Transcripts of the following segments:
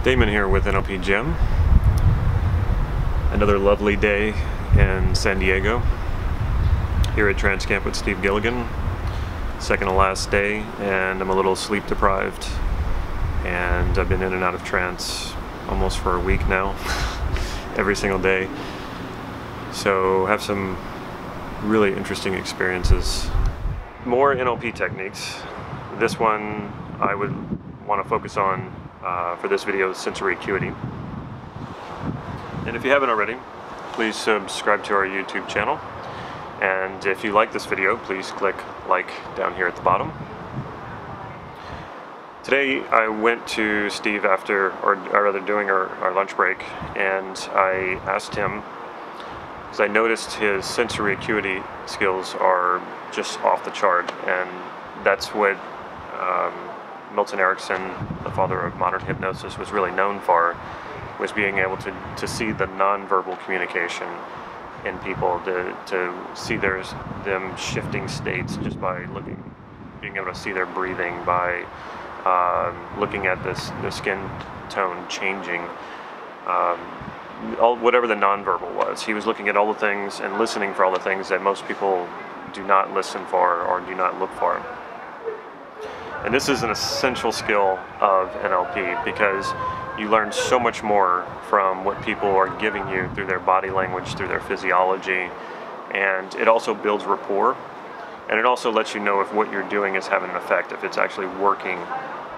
Damon here with NLP Gym. Another lovely day in San Diego here at Trance Camp with Steve Gilligan. Second to last day, and I'm a little sleep deprived, and I've been in and out of trance almost for a week now every single day, so have some really interesting experiences. More NLP techniques. This one I would want to focus on for this video is sensory acuity. And if you haven't already, please subscribe to our YouTube channel. And if you like this video, please click like down here at the bottom. Today I went to Steve after, or rather during our lunch break, and I asked him, because I noticed his sensory acuity skills are just off the chart, and that's what Milton Erickson, the father of modern hypnosis, was really known for, was being able to see the nonverbal communication in people, to see them shifting states just by being able to see their breathing, by looking at the skin tone changing, whatever the nonverbal was. He was looking at all the things and listening for all the things that most people do not listen for or do not look for. And this is an essential skill of NLP, because you learn so much more from what people are giving you through their body language, through their physiology, and it also builds rapport, and it also lets you know if what you're doing is having an effect, if it's actually working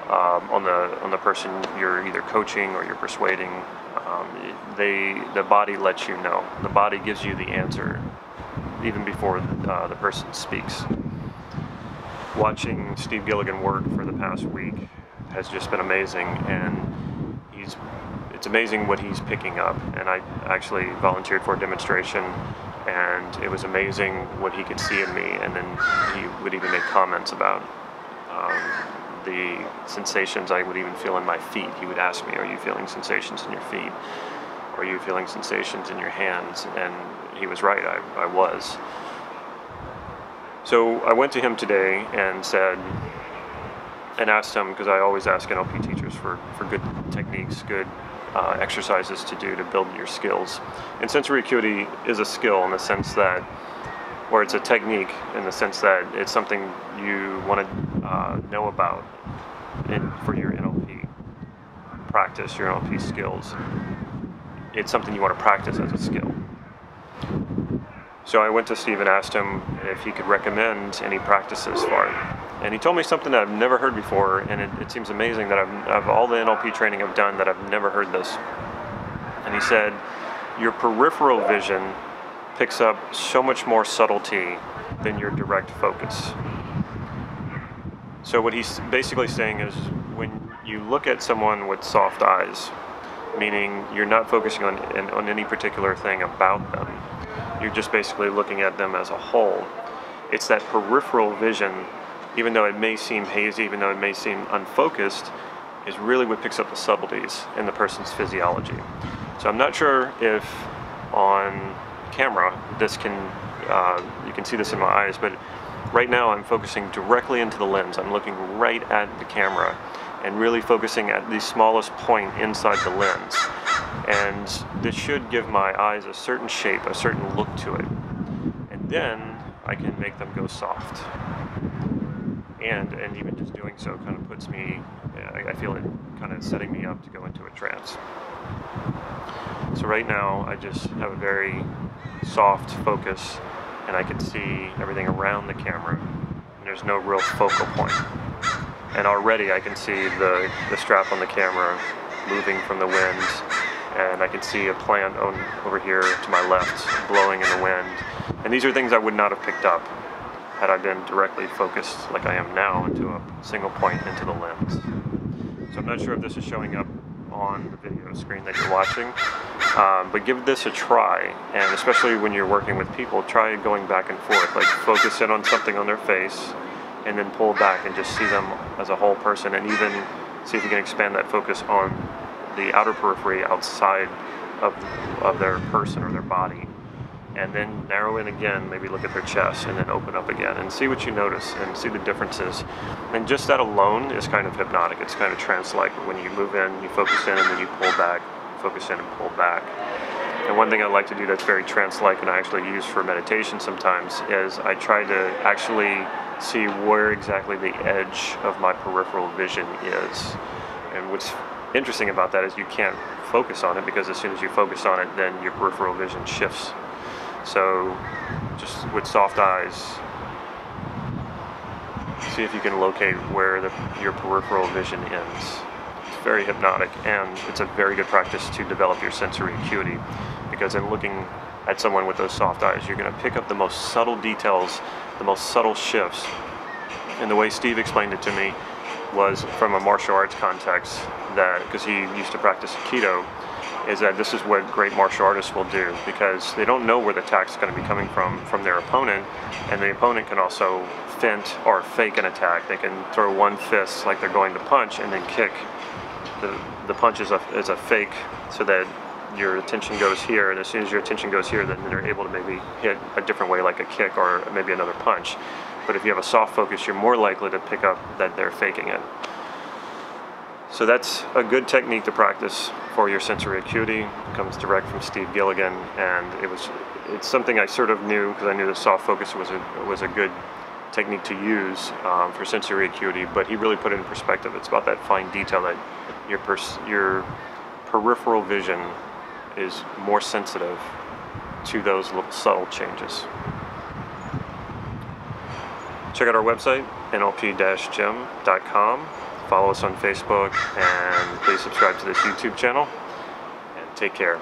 on the person you're either coaching or you're persuading. The body lets you know. The body gives you the answer even before the person speaks. Watching Steve Gilligan work for the past week has just been amazing, and it's amazing what he's picking up. And I actually volunteered for a demonstration, and it was amazing what he could see in me, and then he would even make comments about the sensations I would even feel in my feet. He would ask me, "Are you feeling sensations in your feet? Are you feeling sensations in your hands?" And he was right, I was. So I went to him today and asked him, because I always ask NLP teachers for good techniques, good exercises to do to build your skills. And sensory acuity is a skill in the sense that, or it's a technique in the sense that it's something you want to know about for your NLP practice, your NLP skills. It's something you want to practice as a skill. So I went to Steve and asked him if he could recommend any practices for it. And he told me something that I've never heard before, and it seems amazing that I've all the NLP training I've done that I've never heard this. And he said, your peripheral vision picks up so much more subtlety than your direct focus. So what he's basically saying is, when you look at someone with soft eyes, meaning you're not focusing on any particular thing about them, you're just basically looking at them as a whole. It's that peripheral vision, even though it may seem hazy, even though it may seem unfocused, is really what picks up the subtleties in the person's physiology. So I'm not sure if on camera you can see this in my eyes, but right now I'm focusing directly into the lens. I'm looking right at the camera and really focusing at the smallest point inside the lens. And this should give my eyes a certain shape, a certain look to it. And then I can make them go soft. And even just doing so kind of puts me, I feel it kind of setting me up to go into a trance. So right now I just have a very soft focus, and I can see everything around the camera, and there's no real focal point. And already I can see the strap on the camera moving from the wind, and I can see a plant over here to my left blowing in the wind. And these are things I would not have picked up had I been directly focused like I am now into a single point into the lens. So I'm not sure if this is showing up on the video screen that you're watching, but give this a try, and especially when you're working with people, try going back and forth, like focus in on something on their face and then pull back and just see them as a whole person, and even see if you can expand that focus on the outer periphery outside of their person or their body. and then narrow in again, maybe look at their chest, and then open up again, and see what you notice, and see the differences. And just that alone is kind of hypnotic. It's kind of trance-like. When you move in, you focus in, and then you pull back, focus in and pull back. And one thing I like to do that's very trance-like, and I actually use for meditation sometimes, is I try to actually see where exactly the edge of my peripheral vision is. And what's interesting about that is you can't focus on it, because as soon as you focus on it, then your peripheral vision shifts. So just with soft eyes, see if you can locate where your peripheral vision ends. It's very hypnotic, and it's a very good practice to develop your sensory acuity, because in looking at someone with those soft eyes, you're going to pick up the most subtle details, the most subtle shifts. And the way Steve explained it to me was from a martial arts context, that because he used to practice Aikido, is that this is what great martial artists will do, because they don't know where the attack's going to be coming from their opponent, and the opponent can also feint or fake an attack. They can throw one fist like they're going to punch, and then kick. The punch is a fake, so that your attention goes here, and as soon as your attention goes here, then they're able to maybe hit a different way, like a kick or maybe another punch. But if you have a soft focus, you're more likely to pick up that they're faking it. So that's a good technique to practice for your sensory acuity. It comes direct from Steve Gilligan, and it's something I sort of knew, because I knew that soft focus was a good technique to use for sensory acuity, but he really put it in perspective. It's about that fine detail, that your peripheral vision is more sensitive to those little subtle changes. Check out our website, nlp-gym.com. Follow us on Facebook, and please subscribe to this YouTube channel, and take care.